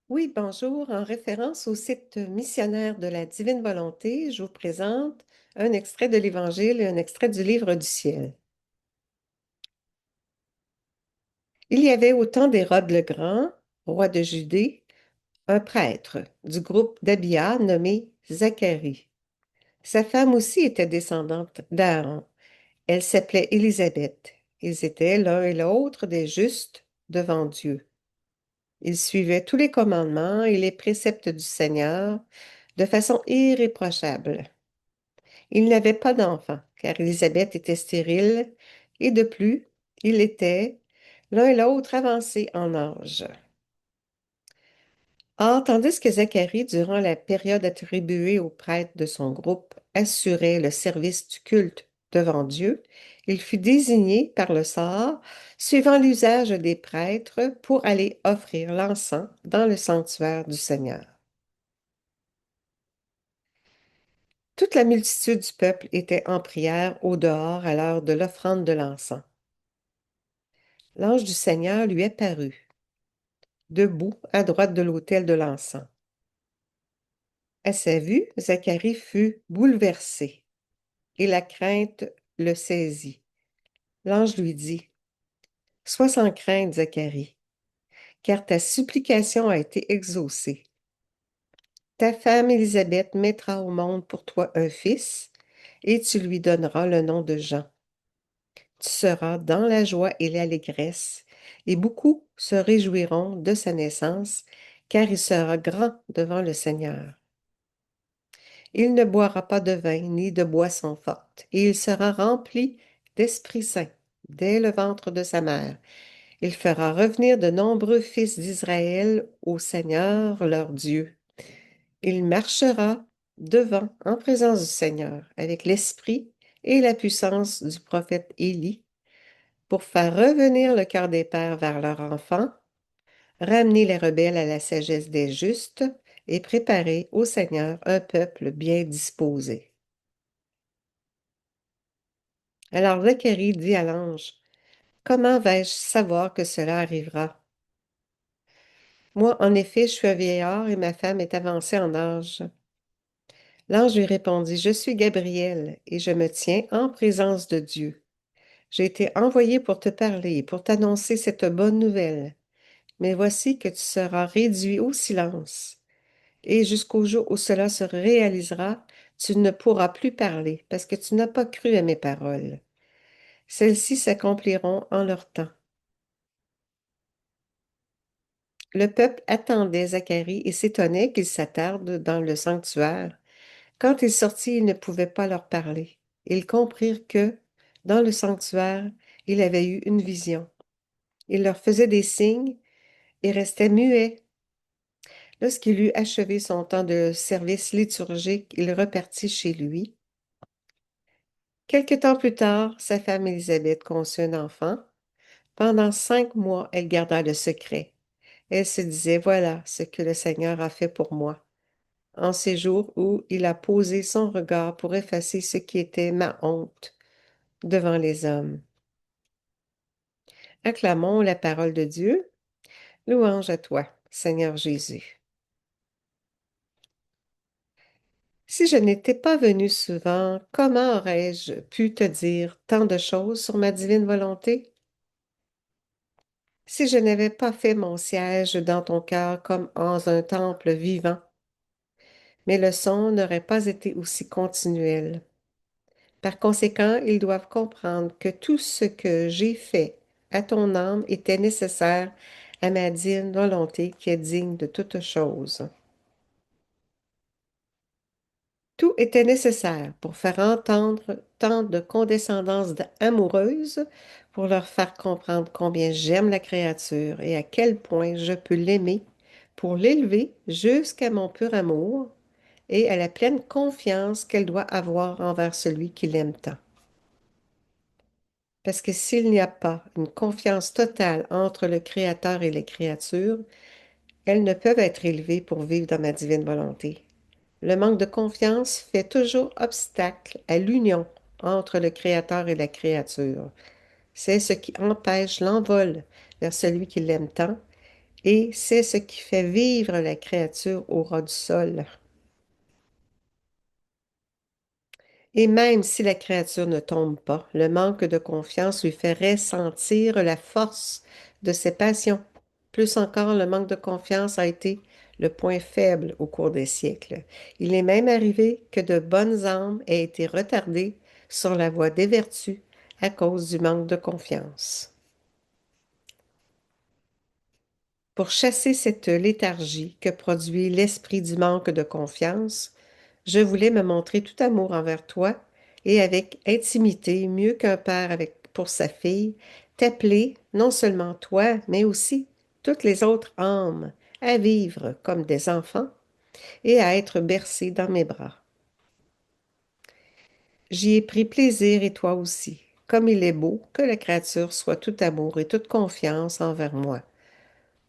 Oui, bonjour. En référence au site missionnaire de la Divine Volonté, je vous présente un extrait de l'Évangile et un extrait du Livre du ciel. Il y avait au temps d'Hérode le Grand, roi de Judée, un prêtre du groupe d'Abia nommé Zacharie. Sa femme aussi était descendante d'Aaron. Elle s'appelait Élisabeth. Ils étaient l'un et l'autre des justes devant Dieu. Ils suivaient tous les commandements et les préceptes du Seigneur de façon irréprochable. Ils n'avaient pas d'enfants, car Élisabeth était stérile, et de plus, ils étaient l'un et l'autre avancés en âge. Or, tandis que Zacharie, durant la période attribuée aux prêtres de son groupe, assurait le service du culte devant Dieu, il fut désigné par le sort, suivant l'usage des prêtres, pour aller offrir l'encens dans le sanctuaire du Seigneur. Toute la multitude du peuple était en prière au dehors à l'heure de l'offrande de l'encens. L'ange du Seigneur lui apparut, debout à droite de l'autel de l'encens. À sa vue, Zacharie fut bouleversé, et la crainte le saisit. L'ange lui dit, Sois sans crainte, Zacharie, car ta supplication a été exaucée. Ta femme Élisabeth mettra au monde pour toi un fils, et tu lui donneras le nom de Jean. Tu seras dans la joie et l'allégresse, et beaucoup se réjouiront de sa naissance, car il sera grand devant le Seigneur. Il ne boira pas de vin ni de boisson forte, et il sera rempli d'Esprit Saint dès le ventre de sa mère. Il fera revenir de nombreux fils d'Israël au Seigneur leur Dieu. Il marchera devant en présence du Seigneur avec l'esprit et la puissance du prophète Élie pour faire revenir le cœur des pères vers leurs enfants, ramener les rebelles à la sagesse des justes et préparer au Seigneur un peuple bien disposé. Alors Zacharie dit à l'ange, Comment vais-je savoir que cela arrivera? Moi, en effet, je suis un vieillard et ma femme est avancée en âge. L'ange lui répondit, Je suis Gabriel et je me tiens en présence de Dieu. J'ai été envoyé pour te parler et pour t'annoncer cette bonne nouvelle. Mais voici que tu seras réduit au silence. Et jusqu'au jour où cela se réalisera, tu ne pourras plus parler parce que tu n'as pas cru à mes paroles. Celles-ci s'accompliront en leur temps. Le peuple attendait Zacharie et s'étonnait qu'il s'attarde dans le sanctuaire. Quand il sortit, il ne pouvait pas leur parler. Ils comprirent que, dans le sanctuaire, il avait eu une vision. Il leur faisait des signes et restait muet. Lorsqu'il eut achevé son temps de service liturgique, il repartit chez lui. Quelque temps plus tard, sa femme Élisabeth conçut un enfant. Pendant 5 mois, elle garda le secret. Elle se disait, Voilà ce que le Seigneur a fait pour moi, en ces jours où il a posé son regard pour effacer ce qui était ma honte devant les hommes. Acclamons la parole de Dieu. Louange à toi, Seigneur Jésus. Si je n'étais pas venu souvent, comment aurais-je pu te dire tant de choses sur ma divine volonté? Si je n'avais pas fait mon siège dans ton cœur comme en un temple vivant, mes leçons n'auraient pas été aussi continuelles. Par conséquent, ils doivent comprendre que tout ce que j'ai fait à ton âme était nécessaire à ma divine volonté qui est digne de toute chose. Tout était nécessaire pour faire entendre tant de condescendance amoureuse, pour leur faire comprendre combien j'aime la créature et à quel point je peux l'aimer, pour l'élever jusqu'à mon pur amour et à la pleine confiance qu'elle doit avoir envers celui qui l'aime tant. Parce que s'il n'y a pas une confiance totale entre le Créateur et les créatures, elles ne peuvent être élevées pour vivre dans ma divine volonté. Le manque de confiance fait toujours obstacle à l'union entre le Créateur et la créature. C'est ce qui empêche l'envol vers celui qui l'aime tant et c'est ce qui fait vivre la créature au ras du sol. Et même si la créature ne tombe pas, le manque de confiance lui fait ressentir la force de ses passions. Plus encore, le manque de confiance a été le point faible au cours des siècles. Il est même arrivé que de bonnes âmes aient été retardées sur la voie des vertus à cause du manque de confiance. Pour chasser cette léthargie que produit l'esprit du manque de confiance, je voulais me montrer tout amour envers toi et avec intimité, mieux qu'un père pour sa fille, t'appeler non seulement toi, mais aussi toutes les autres âmes à vivre comme des enfants et à être bercés dans mes bras. J'y ai pris plaisir et toi aussi, comme il est beau que la créature soit tout amour et toute confiance envers moi.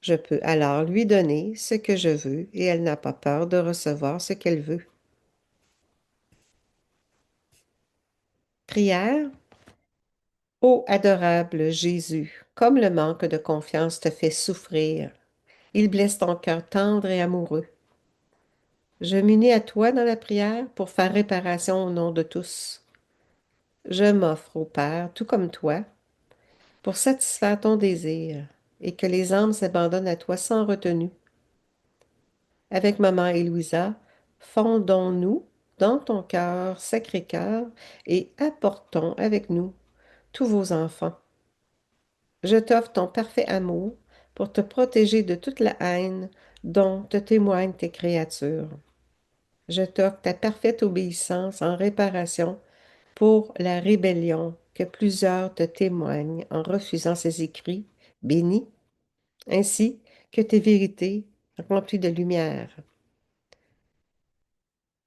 Je peux alors lui donner ce que je veux et elle n'a pas peur de recevoir ce qu'elle veut. Prière. Ô adorable Jésus, comme le manque de confiance te fait souffrir, il blesse ton cœur tendre et amoureux. Je m'unis à toi dans la prière pour faire réparation au nom de tous. Je m'offre au Père, tout comme toi, pour satisfaire ton désir et que les âmes s'abandonnent à toi sans retenue. Avec maman et Louisa, fondons-nous dans ton cœur, Sacré-Cœur, et apportons avec nous tous vos enfants. Je t'offre ton parfait amour pour te protéger de toute la haine dont te témoignent tes créatures. Je t'offre ta parfaite obéissance en réparation pour la rébellion que plusieurs te témoignent en refusant ces écrits bénis, ainsi que tes vérités remplies de lumière.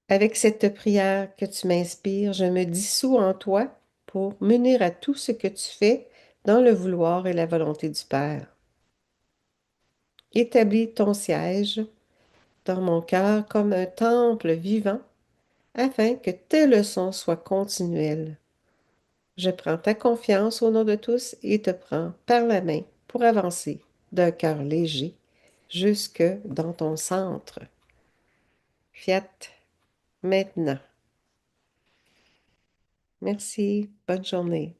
Avec cette prière que tu m'inspires, je me dissous en toi pour m'unir à tout ce que tu fais dans le vouloir et la volonté du Père. Établis ton siège dans mon cœur comme un temple vivant, afin que tes leçons soient continuelles. Je prends ta confiance au nom de tous et te prends par la main pour avancer d'un cœur léger jusque dans ton centre. Fiat maintenant. Merci. Bonne journée.